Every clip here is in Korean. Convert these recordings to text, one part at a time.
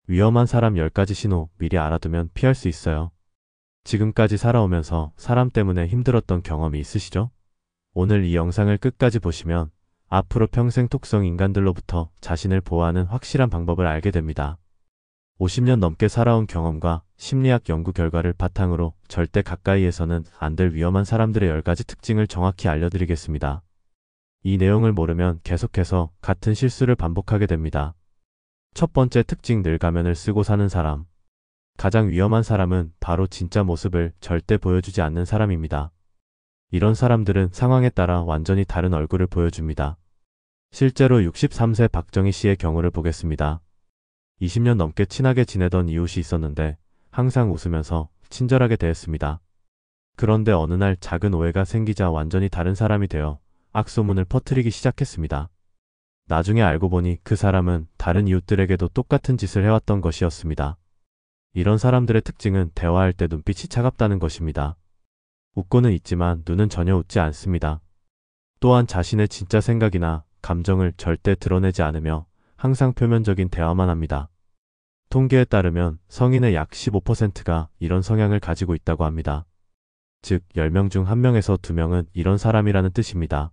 위험한 사람 10가지 신호 미리 알아두면 피할 수 있어요. 지금까지 살아오면서 사람 때문에 힘들었던 경험이 있으시죠? 오늘 이 영상을 끝까지 보시면 앞으로 평생 톡성 인간들로부터 자신을 보호하는 확실한 방법을 알게 됩니다. 50년 넘게 살아온 경험과 심리학 연구 결과를 바탕으로 절대 가까이에서는 안 될 위험한 사람들의 10가지 특징을 정확히 알려드리겠습니다. 이 내용을 모르면 계속해서 같은 실수를 반복하게 됩니다. 첫 번째 특징, 늘 가면을 쓰고 사는 사람. 가장 위험한 사람은 바로 진짜 모습을 절대 보여주지 않는 사람입니다. 이런 사람들은 상황에 따라 완전히 다른 얼굴을 보여줍니다. 실제로 63세 박정희 씨의 경우를 보겠습니다. 20년 넘게 친하게 지내던 이웃이 있었는데 항상 웃으면서 친절하게 대했습니다. 그런데 어느 날 작은 오해가 생기자 완전히 다른 사람이 되어 악소문을 퍼뜨리기 시작했습니다. 나중에 알고 보니 그 사람은 다른 이웃들에게도 똑같은 짓을 해왔던 것이었습니다. 이런 사람들의 특징은 대화할 때 눈빛이 차갑다는 것입니다. 웃고는 있지만 눈은 전혀 웃지 않습니다. 또한 자신의 진짜 생각이나 감정을 절대 드러내지 않으며 항상 표면적인 대화만 합니다. 통계에 따르면 성인의 약 15%가 이런 성향을 가지고 있다고 합니다. 즉 10명 중 1명에서 2명은 이런 사람이라는 뜻입니다.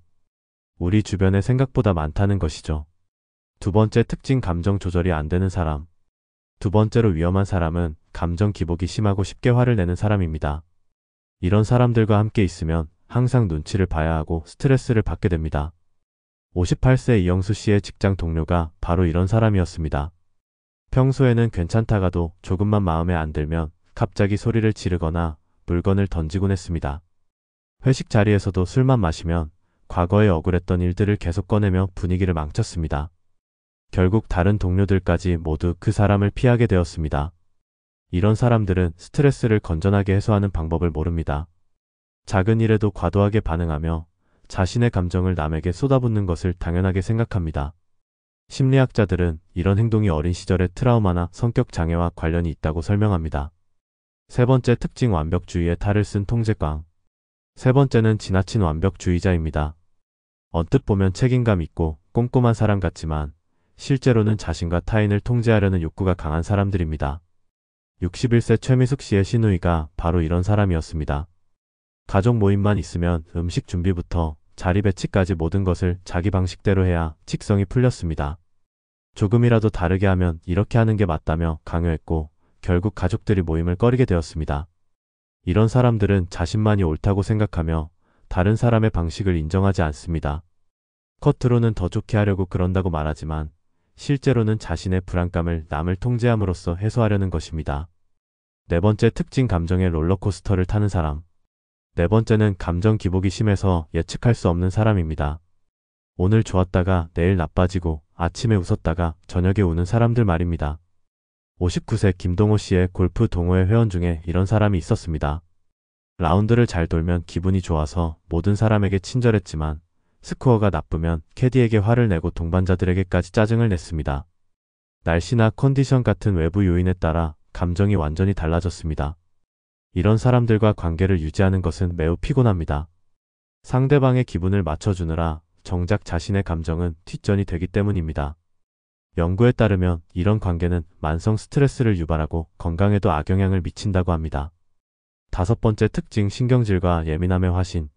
우리 주변에 생각보다 많다는 것이죠. 두 번째 특징, 감정 조절이 안 되는 사람. 두 번째로 위험한 사람은 감정 기복이 심하고 쉽게 화를 내는 사람입니다. 이런 사람들과 함께 있으면 항상 눈치를 봐야 하고 스트레스를 받게 됩니다. 58세 이영수 씨의 직장 동료가 바로 이런 사람이었습니다. 평소에는 괜찮다가도 조금만 마음에 안 들면 갑자기 소리를 지르거나 물건을 던지곤 했습니다. 회식 자리에서도 술만 마시면 과거에 억울했던 일들을 계속 꺼내며 분위기를 망쳤습니다. 결국 다른 동료들까지 모두 그 사람을 피하게 되었습니다. 이런 사람들은 스트레스를 건전하게 해소하는 방법을 모릅니다. 작은 일에도 과도하게 반응하며 자신의 감정을 남에게 쏟아붓는 것을 당연하게 생각합니다. 심리학자들은 이런 행동이 어린 시절의 트라우마나 성격 장애와 관련이 있다고 설명합니다. 세 번째 특징, 완벽주의에 탈을 쓴 통제광. 세 번째는 지나친 완벽주의자입니다. 언뜻 보면 책임감 있고 꼼꼼한 사람 같지만 실제로는 자신과 타인을 통제하려는 욕구가 강한 사람들입니다. 61세 최미숙 씨의 시누이가 바로 이런 사람이었습니다. 가족 모임만 있으면 음식 준비부터 자리 배치까지 모든 것을 자기 방식대로 해야 직성이 풀렸습니다. 조금이라도 다르게 하면 이렇게 하는 게 맞다며 강요했고 결국 가족들이 모임을 꺼리게 되었습니다. 이런 사람들은 자신만이 옳다고 생각하며 다른 사람의 방식을 인정하지 않습니다. 겉으로는 더 좋게 하려고 그런다고 말하지만 실제로는 자신의 불안감을 남을 통제함으로써 해소하려는 것입니다. 네 번째 특징, 감정의 롤러코스터를 타는 사람. 네 번째는 감정 기복이 심해서 예측할 수 없는 사람입니다. 오늘 좋았다가 내일 나빠지고 아침에 웃었다가 저녁에 우는 사람들 말입니다. 59세 김동호 씨의 골프 동호회 회원 중에 이런 사람이 있었습니다. 라운드를 잘 돌면 기분이 좋아서 모든 사람에게 친절했지만 스코어가 나쁘면 캐디에게 화를 내고 동반자들에게까지 짜증을 냈습니다. 날씨나 컨디션 같은 외부 요인에 따라 감정이 완전히 달라졌습니다. 이런 사람들과 관계를 유지하는 것은 매우 피곤합니다. 상대방의 기분을 맞춰주느라 정작 자신의 감정은 뒷전이 되기 때문입니다. 연구에 따르면 이런 관계는 만성 스트레스를 유발하고 건강에도 악영향을 미친다고 합니다. 다섯 번째 특징, 신경질과 예민함의 화신.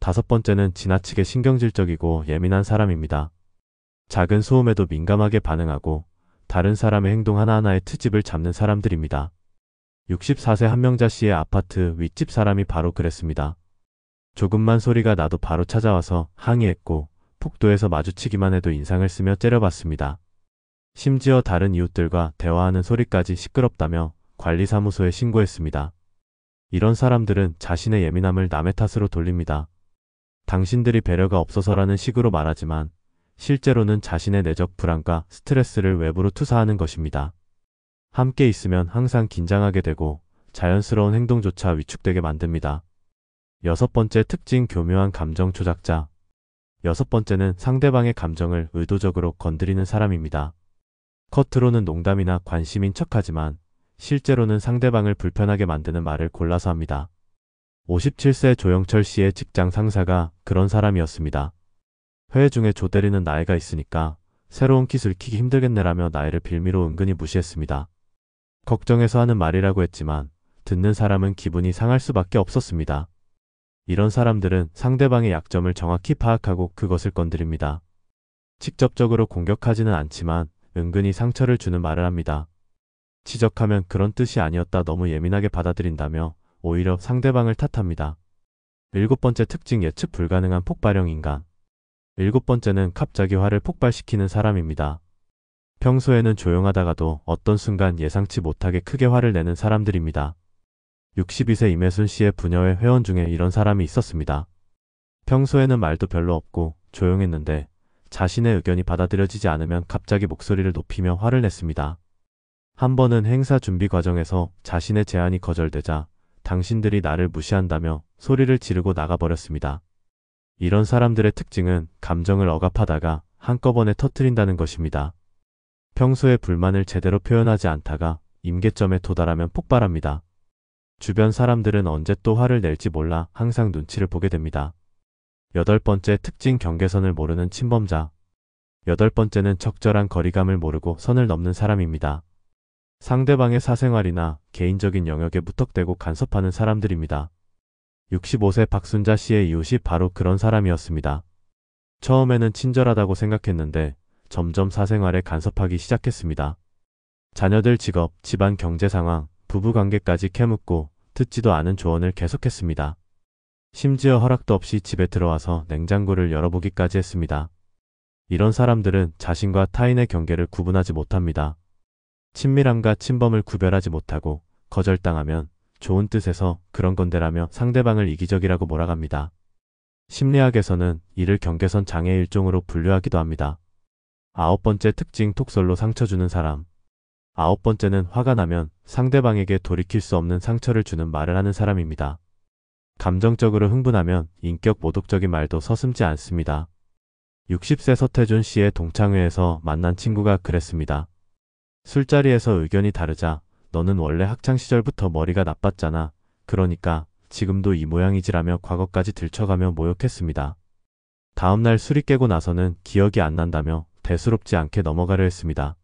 다섯 번째는 지나치게 신경질적이고 예민한 사람입니다. 작은 소음에도 민감하게 반응하고 다른 사람의 행동 하나하나에 트집을 잡는 사람들입니다. 64세 한명자 씨의 아파트 윗집 사람이 바로 그랬습니다. 조금만 소리가 나도 바로 찾아와서 항의했고 폭도에서 마주치기만 해도 인상을 쓰며 째려봤습니다. 심지어 다른 이웃들과 대화하는 소리까지 시끄럽다며 관리사무소에 신고했습니다. 이런 사람들은 자신의 예민함을 남의 탓으로 돌립니다. 당신들이 배려가 없어서라는 식으로 말하지만 실제로는 자신의 내적 불안과 스트레스를 외부로 투사하는 것입니다. 함께 있으면 항상 긴장하게 되고 자연스러운 행동조차 위축되게 만듭니다. 여섯 번째 특징, 교묘한 감정 조작자. 여섯 번째는 상대방의 감정을 의도적으로 건드리는 사람입니다. 겉으로는 농담이나 관심인 척하지만 실제로는 상대방을 불편하게 만드는 말을 골라서 합니다. 57세 조영철 씨의 직장 상사가 그런 사람이었습니다. 회의 중에 조 대리는 나이가 있으니까 새로운 기술 익히기 힘들겠네라며 나이를 빌미로 은근히 무시했습니다. 걱정해서 하는 말이라고 했지만 듣는 사람은 기분이 상할 수밖에 없었습니다. 이런 사람들은 상대방의 약점을 정확히 파악하고 그것을 건드립니다. 직접적으로 공격하지는 않지만 은근히 상처를 주는 말을 합니다. 지적하면 그런 뜻이 아니었다 너무 예민하게 받아들인다며 오히려 상대방을 탓합니다. 7번째 특징 예측 불가능한 폭발형 인간. 7번째는 갑자기 화를 폭발시키는 사람입니다. 평소에는 조용하다가도 어떤 순간 예상치 못하게 크게 화를 내는 사람들입니다. 62세 임혜순 씨의 부녀회 회원 중에 이런 사람이 있었습니다. 평소에는 말도 별로 없고 조용했는데 자신의 의견이 받아들여지지 않으면 갑자기 목소리를 높이며 화를 냈습니다. 한 번은 행사 준비 과정에서 자신의 제안이 거절되자 당신들이 나를 무시한다며 소리를 지르고 나가버렸습니다. 이런 사람들의 특징은 감정을 억압하다가 한꺼번에 터뜨린다는 것입니다. 평소에 불만을 제대로 표현하지 않다가 임계점에 도달하면 폭발합니다. 주변 사람들은 언제 또 화를 낼지 몰라 항상 눈치를 보게 됩니다. 8번째 특징 경계선을 모르는 침범자. 8번째는 적절한 거리감을 모르고 선을 넘는 사람입니다. 상대방의 사생활이나 개인적인 영역에 무턱대고 간섭하는 사람들입니다. 65세 박순자 씨의 이웃이 바로 그런 사람이었습니다. 처음에는 친절하다고 생각했는데 점점 사생활에 간섭하기 시작했습니다. 자녀들 직업, 집안 경제 상황, 부부관계까지 캐묻고 듣지도 않은 조언을 계속했습니다. 심지어 허락도 없이 집에 들어와서 냉장고를 열어보기까지 했습니다. 이런 사람들은 자신과 타인의 경계를 구분하지 못합니다. 친밀함과 침범을 구별하지 못하고 거절당하면 좋은 뜻에서 그런 건데라며 상대방을 이기적이라고 몰아갑니다. 심리학에서는 이를 경계선 장애의 일종으로 분류하기도 합니다. 9번째 특징 톡솔로 상처 주는 사람. 9번째는 화가 나면 상대방에게 돌이킬 수 없는 상처를 주는 말을 하는 사람입니다. 감정적으로 흥분하면 인격 모독적인 말도 서슴지 않습니다. 60세 서태준 씨의 동창회에서 만난 친구가 그랬습니다. 술자리에서 의견이 다르자 너는 원래 학창시절부터 머리가 나빴잖아. 그러니까 지금도 이 모양이지라며 과거까지 들춰가며 모욕했습니다. 다음날 술이 깨고 나서는 기억이 안 난다며 대수롭지 않게 넘어가려 했습니다.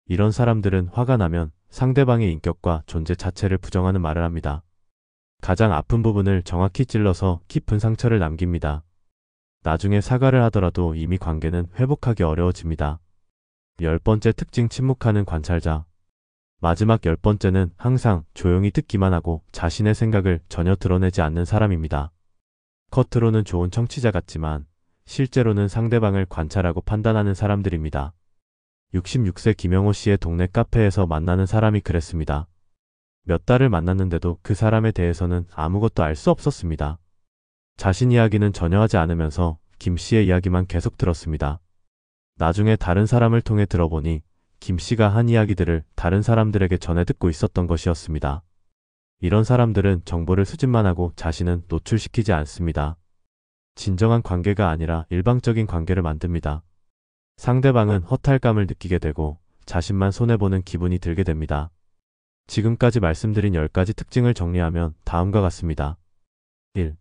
이런 사람들은 화가 나면 상대방의 인격과 존재 자체를 부정하는 말을 합니다. 가장 아픈 부분을 정확히 찔러서 깊은 상처를 남깁니다. 나중에 사과를 하더라도 이미 관계는 회복하기 어려워집니다. 10번째 특징 침묵하는 관찰자. 마지막 10번째는 항상 조용히 듣기만 하고 자신의 생각을 전혀 드러내지 않는 사람입니다. 겉으로는 좋은 청취자 같지만 실제로는 상대방을 관찰하고 판단하는 사람들입니다. 66세 김영호 씨의 동네 카페에서 만나는 사람이 그랬습니다. 몇 달을 만났는데도 그 사람에 대해서는 아무것도 알 수 없었습니다. 자신 이야기는 전혀 하지 않으면서 김 씨의 이야기만 계속 들었습니다. 나중에 다른 사람을 통해 들어보니 김 씨가 한 이야기들을 다른 사람들에게 전해 듣고 있었던 것이었습니다. 이런 사람들은 정보를 수집만 하고 자신은 노출시키지 않습니다. 진정한 관계가 아니라 일방적인 관계를 만듭니다. 상대방은 허탈감을 느끼게 되고 자신만 손해보는 기분이 들게 됩니다. 지금까지 말씀드린 10가지 특징을 정리하면 다음과 같습니다. 1.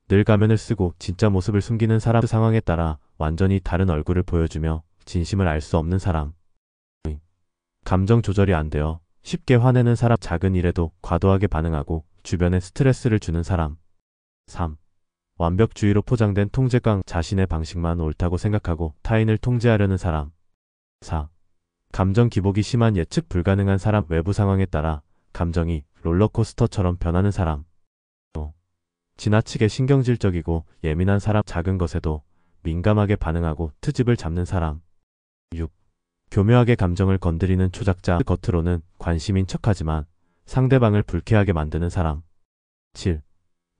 늘 가면을 쓰고 진짜 모습을 숨기는 사람. 그 상황에 따라 완전히 다른 얼굴을 보여주며 진심을 알 수 없는 사람. 2. 감정 조절이 안 되어 쉽게 화내는 사람. 작은 일에도 과도하게 반응하고 주변에 스트레스를 주는 사람. 3. 완벽주의로 포장된 통제광. 자신의 방식만 옳다고 생각하고 타인을 통제하려는 사람. 4. 감정 기복이 심한 예측 불가능한 사람. 외부 상황에 따라 감정이 롤러코스터처럼 변하는 사람. 5. 지나치게 신경질적이고 예민한 사람. 작은 것에도 민감하게 반응하고 트집을 잡는 사람. 6. 교묘하게 감정을 건드리는 조작자. 겉으로는 관심인 척하지만 상대방을 불쾌하게 만드는 사람. 7.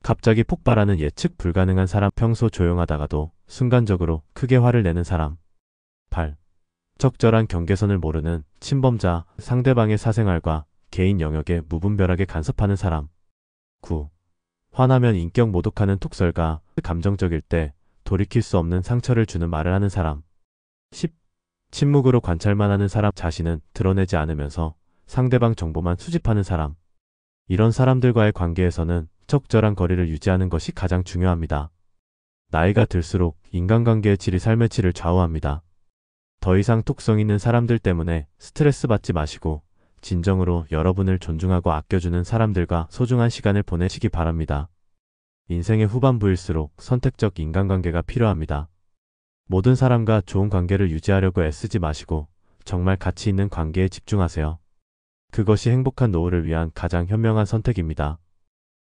갑자기 폭발하는 예측 불가능한 사람. 평소 조용하다가도 순간적으로 크게 화를 내는 사람. 8. 적절한 경계선을 모르는 침범자. 상대방의 사생활과 개인 영역에 무분별하게 간섭하는 사람. 9. 화나면 인격 모독하는 톡설가. 감정적일 때 돌이킬 수 없는 상처를 주는 말을 하는 사람. 10. 침묵으로 관찰만 하는 사람. 자신은 드러내지 않으면서 상대방 정보만 수집하는 사람. 이런 사람들과의 관계에서는 적절한 거리를 유지하는 것이 가장 중요합니다. 나이가 들수록 인간관계의 질이 삶의 질을 좌우합니다. 더 이상 톡성 있는 사람들 때문에 스트레스 받지 마시고 진정으로 여러분을 존중하고 아껴주는 사람들과 소중한 시간을 보내시기 바랍니다. 인생의 후반부일수록 선택적 인간관계가 필요합니다. 모든 사람과 좋은 관계를 유지하려고 애쓰지 마시고 정말 가치 있는 관계에 집중하세요. 그것이 행복한 노후를 위한 가장 현명한 선택입니다.